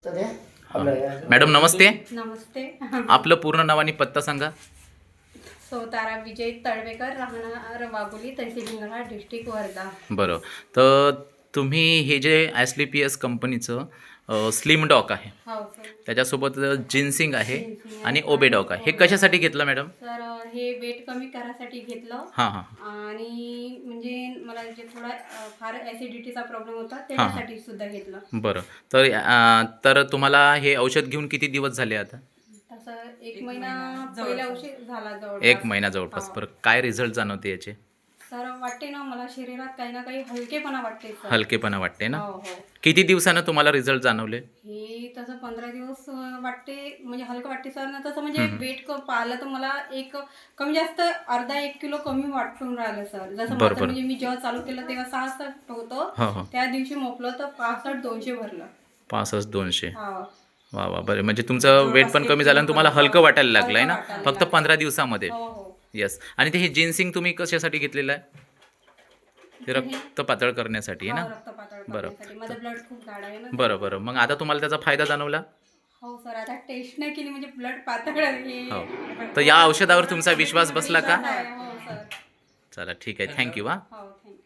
Madam नमस्ते. नमस्ते. आपलं पूर्ण नाव आणि पत्ता सांगा. तारा विजय तळवेकर, राहणार वाघोली, तहसील हिंगणघाट, डिस्ट्रिक्ट वर्धा. बरं, तर तुम्ही हे जे ॲस्क्लेपियस कंपनीचं स्लिम डॉक आहे, हो सर. त्याच्यासोबत जिन्सिंग आहे जिन्सिंग आहे आणि ओबेडॉक आहे, हे कशासाठी घेतलं मॅडम? सर हे वेट कमी करायसाठी घेतलं. हां हां आणि म्हणजे मला जे थोडा फार ॲसिडिटीचा प्रॉब्लेम होता त्याच्यासाठी सुद्धा घेतलं. बरं, तर तुम्हाला हे औषध घेऊन किती दिवस झाले आता? तसं 1 महिना पहिला उशीर झाला जवळपास. 1 महिना जवळपास. बरं, काय रिझल्ट जाणवते याचे? सर वाटते ना मला शरीरात काही ना काही हलकेपणा वाटते सर. हलकेपणा वाटते ना? हो हो. किती दिवसानं तुम्हाला रिझल्ट जाणवले? हे तसं 15 दिवस वाटते, म्हणजे हलकं वाटते सर ना. तसं म्हणजे वेट पाहिलं तर मला एक कमी जास्त अर्धा 1 किलो कमी वाटून राहिलं सर. जसं माझं म्हणजे मी जेव्हा चालू केलं तेव्हा 66 होतं, त्या दिवशी मोपलं तर 65-200 भरलं. 65-200. हा. वा वा, बरं. म्हणजे तुमचं वेट पण कमी झालं आणि तुम्हाला हलकं वाटायला लागलं आहे ना, फक्त 15 दिवसामध्ये? हो हो. येस. आणि ते हे जिन्सिंग तुम्ही कशासाठी घेतलेलं आहे? ते रक्त पातळ करण्यासाठी आहे ना? रक्त पातळ करण्यासाठी. माझं ब्लड खूप गाढ आहे ना. बरं बरं, मग आता तुम्हाला त्याचा फायदा जाणवला? हो सर, आता टेस्ट नाही केली म्हणजे ब्लड पातळ आहे. हो, तर या औषधावर तुमचा विश्वास बसला का? हो सर. चला ठीक आहे, थँक्यू. हां. हो, थँक्यू.